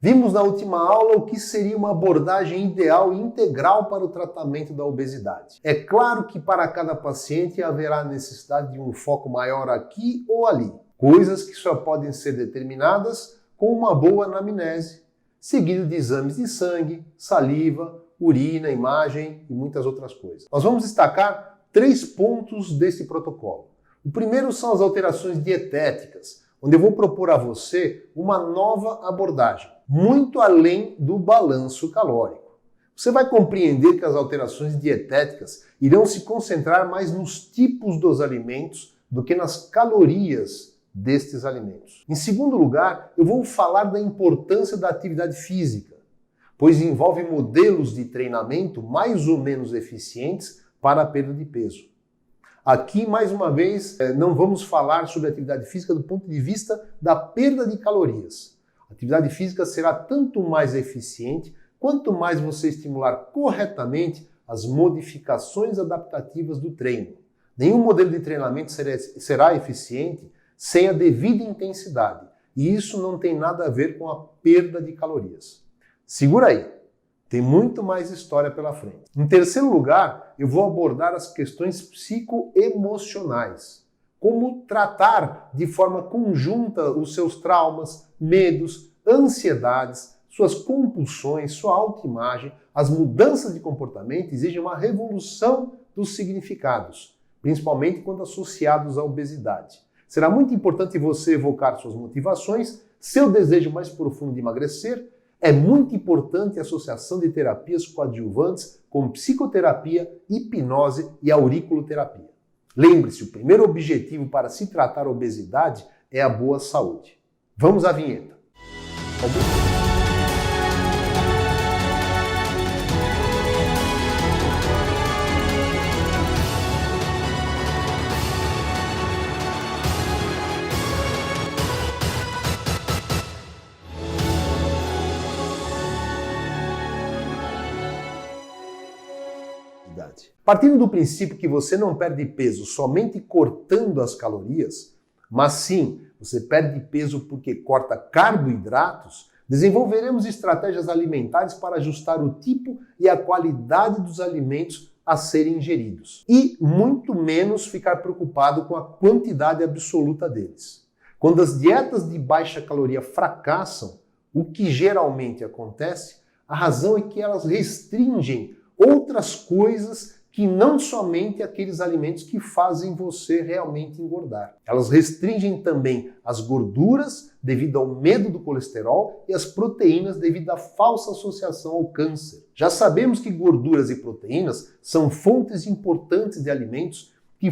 Vimos na última aula o que seria uma abordagem ideal e integral para o tratamento da obesidade. É claro que para cada paciente haverá necessidade de um foco maior aqui ou ali, coisas que só podem ser determinadas com uma boa anamnese, seguido de exames de sangue, saliva, urina, imagem e muitas outras coisas. Nós vamos destacar 3 pontos desse protocolo. O primeiro são as alterações dietéticas, onde eu vou propor a você uma nova abordagem, muito além do balanço calórico. Você vai compreender que as alterações dietéticas irão se concentrar mais nos tipos dos alimentos do que nas calorias destes alimentos. Em segundo lugar, eu vou falar da importância da atividade física, pois envolve modelos de treinamento mais ou menos eficientes para a perda de peso. Aqui, mais uma vez, não vamos falar sobre atividade física do ponto de vista da perda de calorias. A atividade física será tanto mais eficiente quanto mais você estimular corretamente as modificações adaptativas do treino. Nenhum modelo de treinamento será eficiente sem a devida intensidade, e isso não tem nada a ver com a perda de calorias. Segura aí, tem muito mais história pela frente. Em terceiro lugar, eu vou abordar as questões psicoemocionais. Como tratar de forma conjunta os seus traumas, medos, ansiedades, suas compulsões, sua autoimagem. As mudanças de comportamento exigem uma revolução dos significados, principalmente quando associados à obesidade. Será muito importante você evocar suas motivações, seu desejo mais profundo de emagrecer. É muito importante a associação de terapias coadjuvantes como psicoterapia, hipnose e auriculoterapia. Lembre-se, o primeiro objetivo para se tratar a obesidade é a boa saúde. Vamos à vinheta. Partindo do princípio que você não perde peso somente cortando as calorias, mas sim você perde peso porque corta carboidratos, desenvolveremos estratégias alimentares para ajustar o tipo e a qualidade dos alimentos a serem ingeridos e muito menos ficar preocupado com a quantidade absoluta deles. Quando as dietas de baixa caloria fracassam, o que geralmente acontece, a razão é que elas restringem outras coisas que não somente aqueles alimentos que fazem você realmente engordar. Elas restringem também as gorduras devido ao medo do colesterol e as proteínas devido à falsa associação ao câncer. Já sabemos que gorduras e proteínas são fontes importantes de alimentos que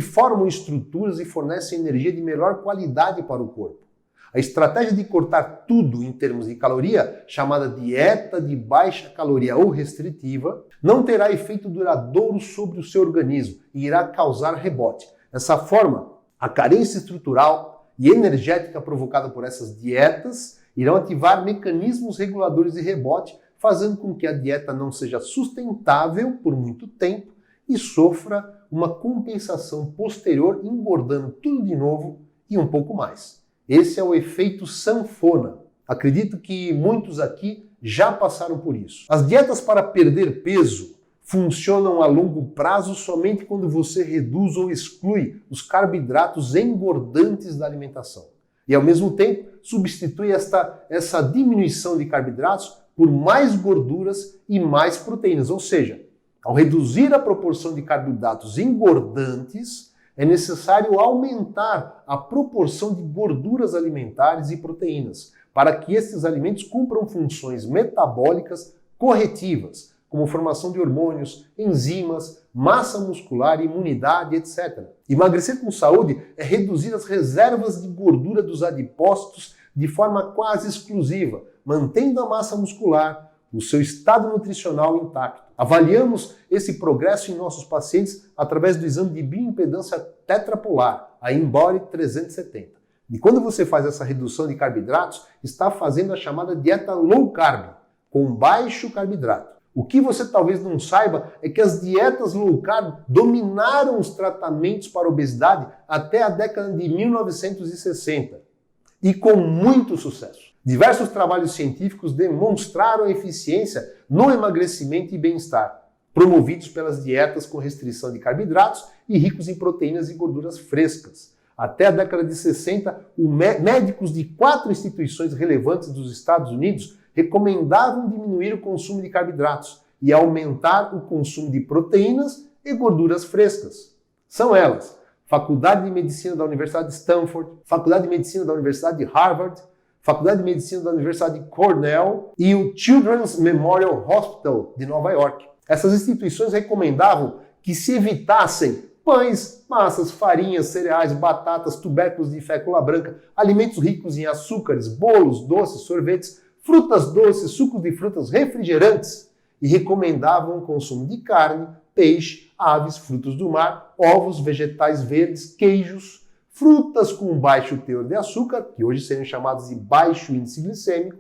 formam estruturas e fornecem energia de melhor qualidade para o corpo. A estratégia de cortar tudo em termos de caloria, chamada dieta de baixa caloria ou restritiva, não terá efeito duradouro sobre o seu organismo e irá causar rebote. Dessa forma, a carência estrutural e energética provocada por essas dietas irão ativar mecanismos reguladores de rebote, fazendo com que a dieta não seja sustentável por muito tempo e sofra uma compensação posterior, engordando tudo de novo e um pouco mais. Esse é o efeito sanfona. Acredito que muitos aqui já passaram por isso. As dietas para perder peso funcionam a longo prazo somente quando você reduz ou exclui os carboidratos engordantes da alimentação. E ao mesmo tempo, substitui essa diminuição de carboidratos por mais gorduras e mais proteínas. Ou seja, ao reduzir a proporção de carboidratos engordantes, é necessário aumentar a proporção de gorduras alimentares e proteínas, para que esses alimentos cumpram funções metabólicas corretivas, como formação de hormônios, enzimas, massa muscular, imunidade, etc. Emagrecer com saúde é reduzir as reservas de gordura dos adipócitos de forma quase exclusiva, mantendo a massa muscular, o seu estado nutricional intacto. Avaliamos esse progresso em nossos pacientes através do exame de bioimpedância tetrapolar, a InBody 370. E quando você faz essa redução de carboidratos, está fazendo a chamada dieta low carb, com baixo carboidrato. O que você talvez não saiba é que as dietas low carb dominaram os tratamentos para obesidade até a década de 1960 e com muito sucesso. Diversos trabalhos científicos demonstraram a eficiência no emagrecimento e bem-estar, promovidos pelas dietas com restrição de carboidratos e ricos em proteínas e gorduras frescas. Até a década de 60, médicos de 4 instituições relevantes dos Estados Unidos recomendavam diminuir o consumo de carboidratos e aumentar o consumo de proteínas e gorduras frescas. São elas: Faculdade de Medicina da Universidade de Stanford, Faculdade de Medicina da Universidade de Harvard, Faculdade de Medicina da Universidade de Cornell e o Children's Memorial Hospital de Nova York. Essas instituições recomendavam que se evitassem pães, massas, farinhas, cereais, batatas, tubérculos de fécula branca, alimentos ricos em açúcares, bolos, doces, sorvetes, frutas doces, sucos de frutas, refrigerantes, e recomendavam o consumo de carne, peixe, aves, frutos do mar, ovos, vegetais verdes, queijos, frutas com baixo teor de açúcar, que hoje seriam chamados de baixo índice glicêmico.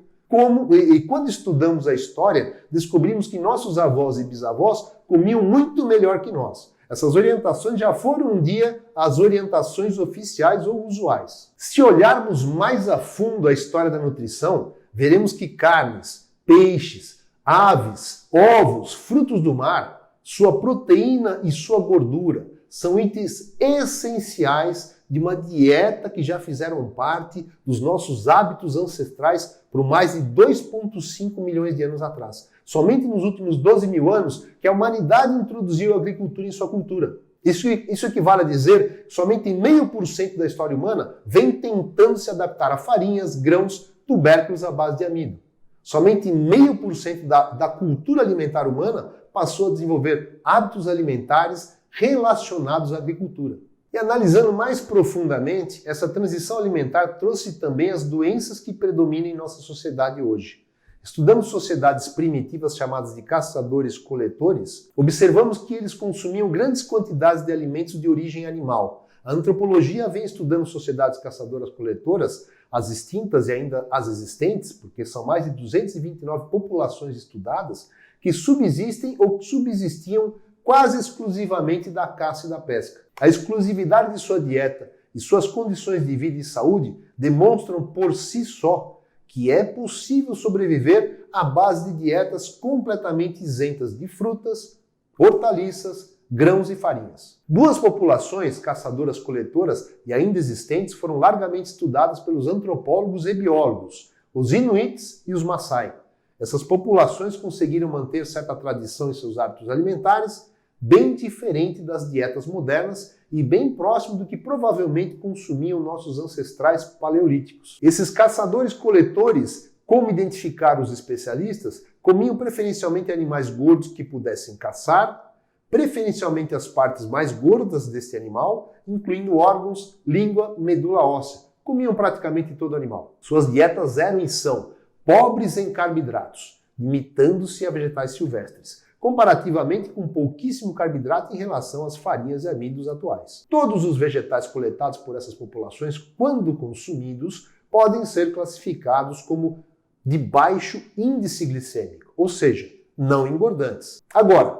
E quando estudamos a história, descobrimos que nossos avós e bisavós comiam muito melhor que nós. Essas orientações já foram um dia as orientações oficiais ou usuais. Se olharmos mais a fundo a história da nutrição, veremos que carnes, peixes, aves, ovos, frutos do mar, sua proteína e sua gordura são itens essenciais de uma dieta que já fizeram parte dos nossos hábitos ancestrais por mais de 2,5 milhões de anos atrás. Somente nos últimos 12 mil anos que a humanidade introduziu a agricultura em sua cultura. Isso equivale a dizer que somente 0,5% da história humana vem tentando se adaptar a farinhas, grãos, tubérculos à base de amido. Somente 0,5% da cultura alimentar humana passou a desenvolver hábitos alimentares relacionados à agricultura. E analisando mais profundamente, essa transição alimentar trouxe também as doenças que predominam em nossa sociedade hoje. Estudando sociedades primitivas chamadas de caçadores-coletores, observamos que eles consumiam grandes quantidades de alimentos de origem animal. A antropologia vem estudando sociedades caçadoras-coletoras, as extintas e ainda as existentes, porque são mais de 229 populações estudadas, que subsistem ou subsistiam quase exclusivamente da caça e da pesca. A exclusividade de sua dieta e suas condições de vida e saúde demonstram por si só que é possível sobreviver à base de dietas completamente isentas de frutas, hortaliças, grãos e farinhas. Duas populações, caçadoras-coletoras e ainda existentes, foram largamente estudadas pelos antropólogos e biólogos, os Inuits e os Maasai. Essas populações conseguiram manter certa tradição em seus hábitos alimentares, bem diferente das dietas modernas e bem próximo do que provavelmente consumiam nossos ancestrais paleolíticos. Esses caçadores-coletores, como identificaram os especialistas, comiam preferencialmente animais gordos que pudessem caçar, preferencialmente as partes mais gordas deste animal, incluindo órgãos, língua, medula óssea. Comiam praticamente todo animal. Suas dietas eram e são pobres em carboidratos, limitando-se a vegetais silvestres, comparativamente com pouquíssimo carboidrato em relação às farinhas e amidos atuais. Todos os vegetais coletados por essas populações, quando consumidos, podem ser classificados como de baixo índice glicêmico, ou seja, não engordantes. Agora,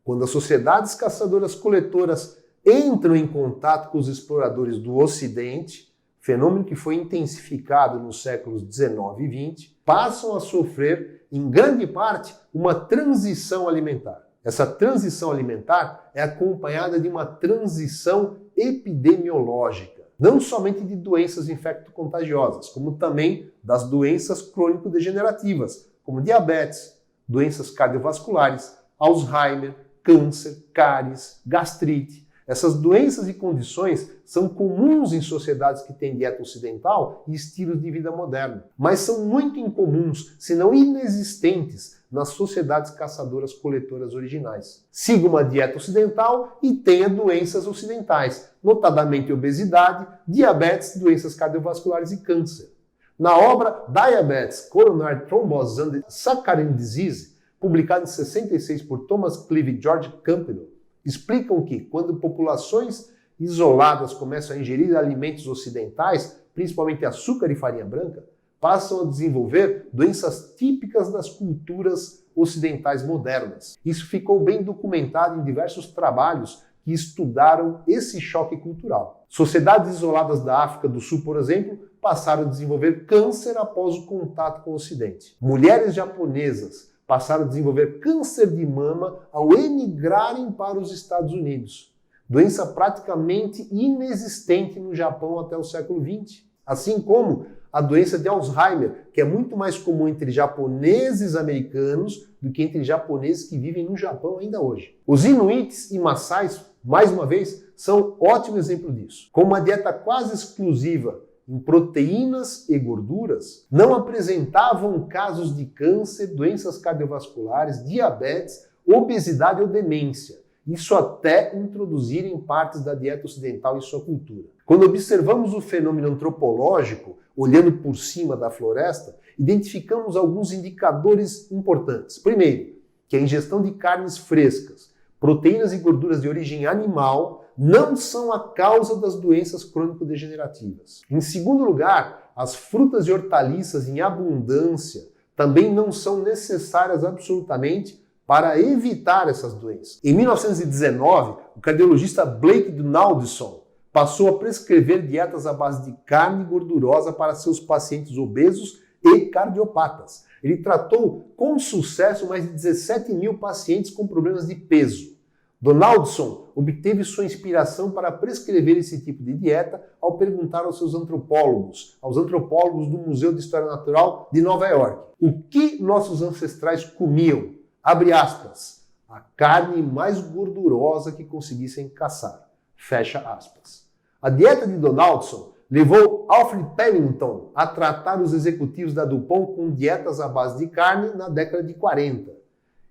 quando as sociedades caçadoras-coletoras entram em contato com os exploradores do Ocidente, fenômeno que foi intensificado nos séculos XIX e XX, passam a sofrer, em grande parte, uma transição alimentar. Essa transição alimentar é acompanhada de uma transição epidemiológica, não somente de doenças infecto-contagiosas, como também das doenças crônico-degenerativas, como diabetes, doenças cardiovasculares, Alzheimer, câncer, cáries, gastrite. Essas doenças e condições são comuns em sociedades que têm dieta ocidental e estilos de vida moderno, mas são muito incomuns, se não inexistentes, nas sociedades caçadoras-coletoras originais. Siga uma dieta ocidental e tenha doenças ocidentais, notadamente obesidade, diabetes, doenças cardiovasculares e câncer. Na obra Diabetes, Coronary Thrombosis and Saccharine Disease, publicada em 66 por Thomas Clive e George Campbell, explicam que, quando populações isoladas começam a ingerir alimentos ocidentais, principalmente açúcar e farinha branca, passam a desenvolver doenças típicas das culturas ocidentais modernas. Isso ficou bem documentado em diversos trabalhos que estudaram esse choque cultural. Sociedades isoladas da África do Sul, por exemplo, passaram a desenvolver câncer após o contato com o Ocidente. Mulheres japonesas passaram a desenvolver câncer de mama ao emigrarem para os Estados Unidos. Doença praticamente inexistente no Japão até o século XX. Assim como a doença de Alzheimer, que é muito mais comum entre japoneses americanos do que entre japoneses que vivem no Japão ainda hoje. Os inuites e maçais, mais uma vez, são ótimo exemplo disso. Com uma dieta quase exclusiva em proteínas e gorduras, não apresentavam casos de câncer, doenças cardiovasculares, diabetes, obesidade ou demência. Isso até introduzirem partes da dieta ocidental em sua cultura. Quando observamos o fenômeno antropológico, olhando por cima da floresta, identificamos alguns indicadores importantes. Primeiro, que a ingestão de carnes frescas, proteínas e gorduras de origem animal não são a causa das doenças crônico-degenerativas. Em segundo lugar, as frutas e hortaliças em abundância também não são necessárias absolutamente para evitar essas doenças. Em 1919, o cardiologista Blake Donaldson passou a prescrever dietas à base de carne gordurosa para seus pacientes obesos e cardiopatas. Ele tratou com sucesso mais de 17 mil pacientes com problemas de peso. Donaldson obteve sua inspiração para prescrever esse tipo de dieta ao perguntar aos seus antropólogos, aos antropólogos do Museu de História Natural de Nova York, o que nossos ancestrais comiam? Abre aspas, a carne mais gordurosa que conseguissem caçar. Fecha aspas. A dieta de Donaldson levou Alfred Pennington a tratar os executivos da DuPont com dietas à base de carne na década de 40.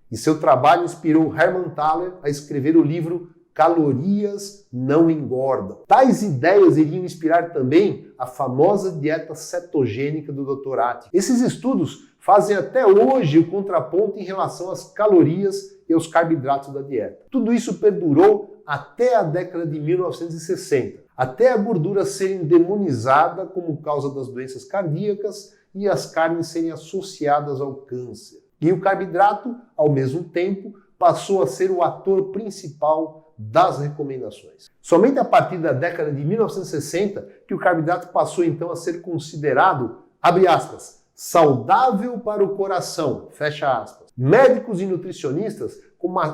E seu trabalho inspirou Hermann Thaler a escrever o livro Calorias Não Engordam. Tais ideias iriam inspirar também a famosa dieta cetogênica do Dr. Atkins. Esses estudos fazem até hoje o contraponto em relação às calorias e aos carboidratos da dieta. Tudo isso perdurou até a década de 1960, até a gordura ser endemonizada como causa das doenças cardíacas e as carnes serem associadas ao câncer. E o carboidrato, ao mesmo tempo, passou a ser o ator principal das recomendações. Somente a partir da década de 1960 que o carboidrato passou então a ser considerado, abre aspas, saudável para o coração, fecha aspas. Médicos e nutricionistas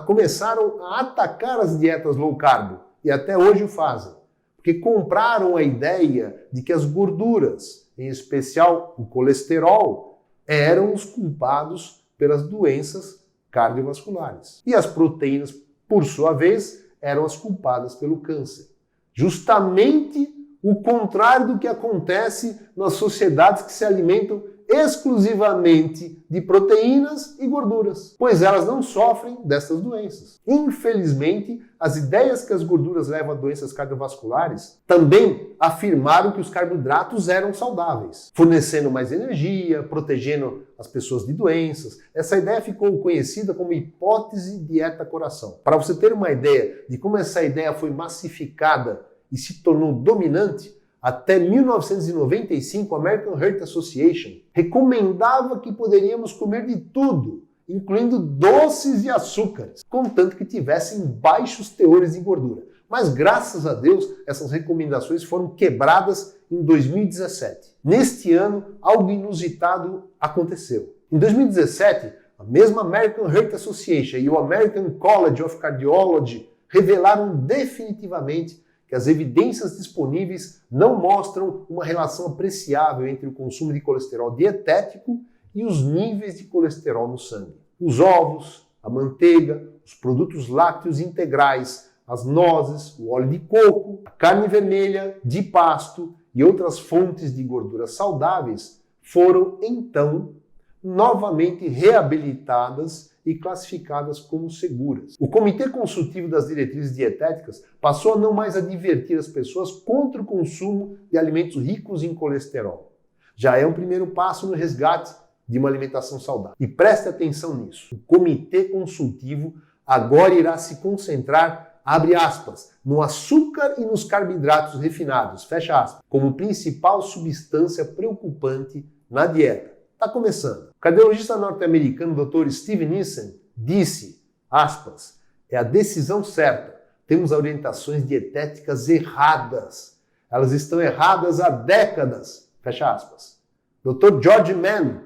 começaram a atacar as dietas low carb e até hoje o fazem, porque compraram a ideia de que as gorduras, em especial o colesterol, eram os culpados pelas doenças cardiovasculares. E as proteínas, por sua vez, eram as culpadas pelo câncer. Justamente o contrário do que acontece nas sociedades que se alimentam exclusivamente de proteínas e gorduras, pois elas não sofrem dessas doenças. Infelizmente, as ideias que as gorduras levam a doenças cardiovasculares também afirmaram que os carboidratos eram saudáveis, fornecendo mais energia, protegendo as pessoas de doenças. Essa ideia ficou conhecida como hipótese dieta-coração. Para você ter uma ideia de como essa ideia foi massificada e se tornou dominante, até 1995, a American Heart Association recomendava que poderíamos comer de tudo, incluindo doces e açúcares, contanto que tivessem baixos teores de gordura. Mas, graças a Deus, essas recomendações foram quebradas em 2017. Neste ano, algo inusitado aconteceu. Em 2017, a mesma American Heart Association e o American College of Cardiology revelaram definitivamente que as evidências disponíveis não mostram uma relação apreciável entre o consumo de colesterol dietético e os níveis de colesterol no sangue. Os ovos, a manteiga, os produtos lácteos integrais, as nozes, o óleo de coco, a carne vermelha, de pasto e outras fontes de gorduras saudáveis foram, então, novamente reabilitadas e classificadas como seguras. O Comitê Consultivo das Diretrizes Dietéticas passou a não mais advertir as pessoas contra o consumo de alimentos ricos em colesterol. Já é um primeiro passo no resgate de uma alimentação saudável. E preste atenção nisso. O Comitê Consultivo agora irá se concentrar, abre aspas, no açúcar e nos carboidratos refinados, fecha aspas, como principal substância preocupante na dieta. Está começando. O cardiologista norte-americano Dr. Steve Nissen disse, aspas, é a decisão certa. Temos orientações dietéticas erradas. Elas estão erradas há décadas. Fecha aspas. Dr. George Mann,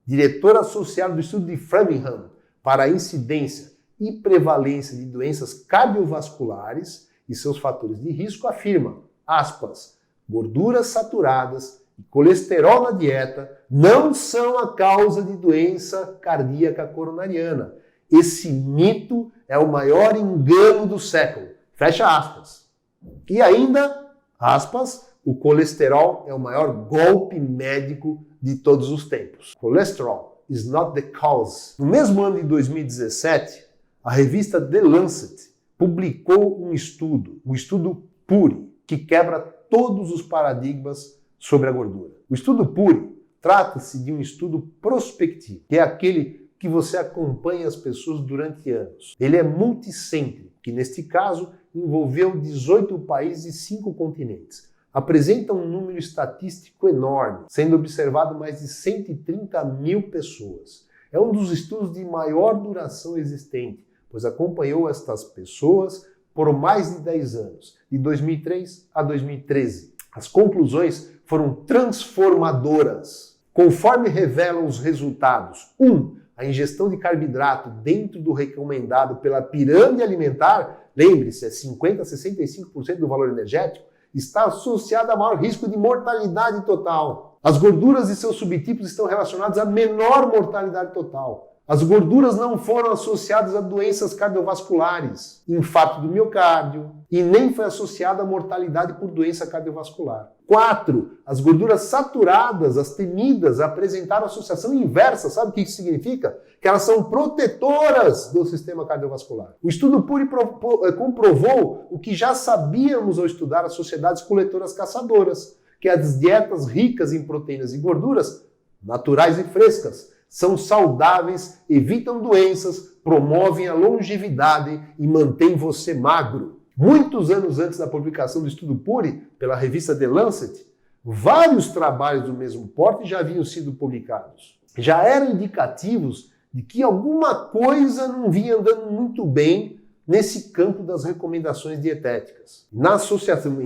diretor associado do estudo de Framingham para a incidência e prevalência de doenças cardiovasculares e seus fatores de risco, afirma, aspas, gorduras saturadas e colesterol na dieta não são a causa de doença cardíaca coronariana. Esse mito é o maior engano do século. Fecha aspas. E ainda, aspas, o colesterol é o maior golpe médico de todos os tempos. Cholesterol is not the cause. No mesmo ano de 2017, a revista The Lancet publicou um estudo, o estudo PURI, que quebra todos os paradigmas sobre a gordura. O estudo PURI trata-se de um estudo prospectivo, que é aquele que você acompanha as pessoas durante anos. Ele é multicêntrico, que neste caso envolveu 18 países e 5 continentes. Apresenta um número estatístico enorme, sendo observado mais de 130 mil pessoas. É um dos estudos de maior duração existente, pois acompanhou estas pessoas por mais de 10 anos, de 2003 a 2013. As conclusões foram transformadoras. Conforme revelam os resultados, 1. A ingestão de carboidrato dentro do recomendado pela pirâmide alimentar, lembre-se, é 50% a 65% do valor energético, está associada a maior risco de mortalidade total. As gorduras e seus subtipos estão relacionados a menor mortalidade total. As gorduras não foram associadas a doenças cardiovasculares, infarto do miocárdio, e nem foi associada a mortalidade por doença cardiovascular. 4. As gorduras saturadas, as temidas, apresentaram associação inversa. Sabe o que isso significa? Que elas são protetoras do sistema cardiovascular. O estudo PURI comprovou o que já sabíamos ao estudar as sociedades coletoras caçadoras, que as dietas ricas em proteínas e gorduras, naturais e frescas, são saudáveis, evitam doenças, promovem a longevidade e mantêm você magro. Muitos anos antes da publicação do estudo PURI pela revista The Lancet, vários trabalhos do mesmo porte já haviam sido publicados. Já eram indicativos de que alguma coisa não vinha andando muito bem nesse campo das recomendações dietéticas. Na associação,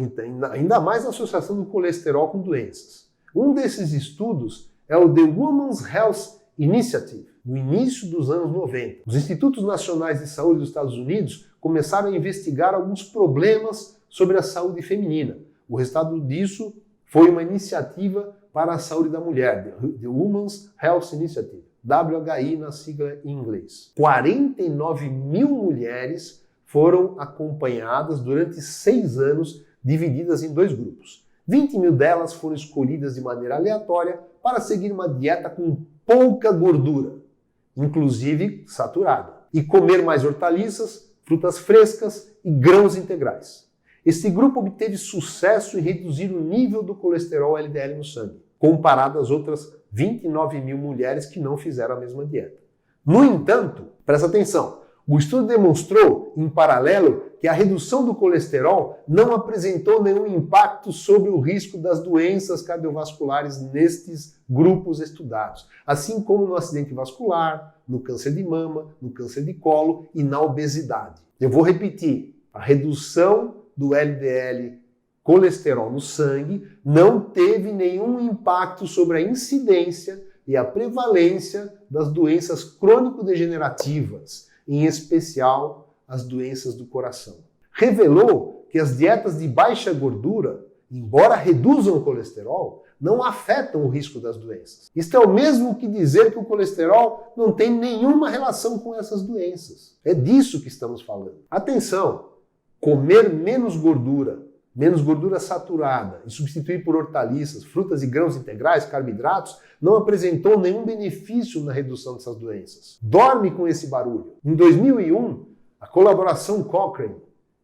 ainda mais na associação do colesterol com doenças. Um desses estudos é o The Women's Health Initiative, no início dos anos 90. Os Institutos Nacionais de Saúde dos Estados Unidos começaram a investigar alguns problemas sobre a saúde feminina. O resultado disso foi uma iniciativa para a saúde da mulher, The Women's Health Initiative, WHI na sigla em inglês. 49 mil mulheres foram acompanhadas durante 6 anos, divididas em 2 grupos. 20 mil delas foram escolhidas de maneira aleatória para seguir uma dieta com pouca gordura, inclusive saturada, e comer mais hortaliças, frutas frescas e grãos integrais. Esse grupo obteve sucesso em reduzir o nível do colesterol LDL no sangue, comparado às outras 29 mil mulheres que não fizeram a mesma dieta. No entanto, presta atenção, o estudo demonstrou, em paralelo, que a redução do colesterol não apresentou nenhum impacto sobre o risco das doenças cardiovasculares nestes grupos estudados, assim como no acidente vascular, no câncer de mama, no câncer de colo e na obesidade. Eu vou repetir, a redução do LDL colesterol no sangue não teve nenhum impacto sobre a incidência e a prevalência das doenças crônico-degenerativas, em especial as doenças do coração. Revelou que as dietas de baixa gordura, embora reduzam o colesterol, não afetam o risco das doenças. Isto é o mesmo que dizer que o colesterol não tem nenhuma relação com essas doenças. É disso que estamos falando. Atenção! Comer menos gordura saturada e substituir por hortaliças, frutas e grãos integrais, carboidratos, não apresentou nenhum benefício na redução dessas doenças. Dorme com esse barulho. Em 2001, a colaboração Cochrane,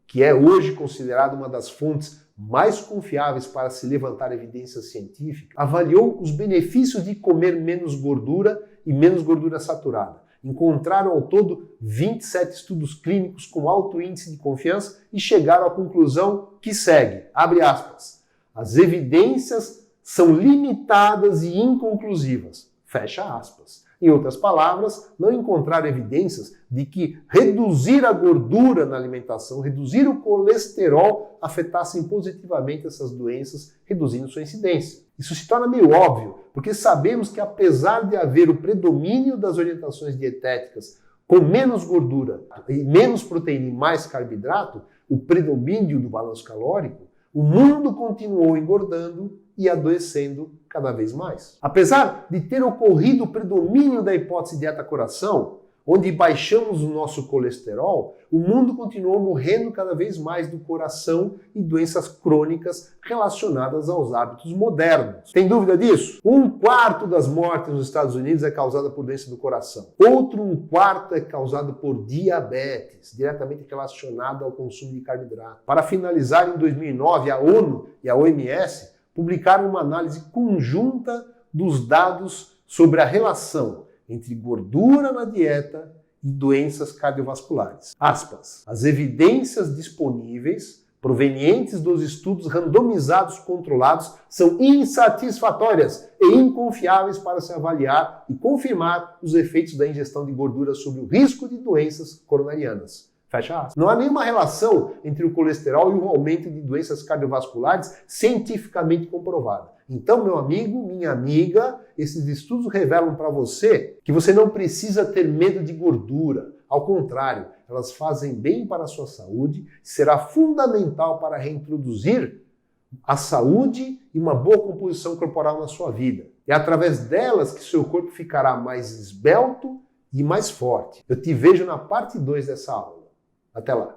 que é hoje considerada uma das fontes mais confiáveis para se levantar evidência científica, avaliou os benefícios de comer menos gordura e menos gordura saturada. Encontraram ao todo 27 estudos clínicos com alto índice de confiança e chegaram à conclusão que segue, abre aspas, as evidências são limitadas e inconclusivas, fecha aspas. Em outras palavras, não encontraram evidências de que reduzir a gordura na alimentação, reduzir o colesterol, afetassem positivamente essas doenças, reduzindo sua incidência. Isso se torna meio óbvio, porque sabemos que apesar de haver o predomínio das orientações dietéticas com menos gordura e menos proteína e mais carboidrato, o predomínio do balanço calórico, o mundo continuou engordando e adoecendo cada vez mais. Apesar de ter ocorrido o predomínio da hipótese dieta-coração, onde baixamos o nosso colesterol, o mundo continuou morrendo cada vez mais do coração e doenças crônicas relacionadas aos hábitos modernos. Tem dúvida disso? 1/4 das mortes nos Estados Unidos é causada por doença do coração. Outro 1/4 é causado por diabetes, diretamente relacionado ao consumo de carboidrato. Para finalizar, em 2009, a ONU e a OMS publicaram uma análise conjunta dos dados sobre a relação entre gordura na dieta e doenças cardiovasculares. Aspas. As evidências disponíveis provenientes dos estudos randomizados controlados são insatisfatórias e inconfiáveis para se avaliar e confirmar os efeitos da ingestão de gordura sobre o risco de doenças coronarianas. Fecha aspas. Não há nenhuma relação entre o colesterol e o aumento de doenças cardiovasculares cientificamente comprovada. Então, meu amigo, minha amiga, esses estudos revelam para você que você não precisa ter medo de gordura. Ao contrário, elas fazem bem para a sua saúde e será fundamental para reintroduzir a saúde e uma boa composição corporal na sua vida. É através delas que seu corpo ficará mais esbelto e mais forte. Eu te vejo na parte 2 dessa aula. Até lá!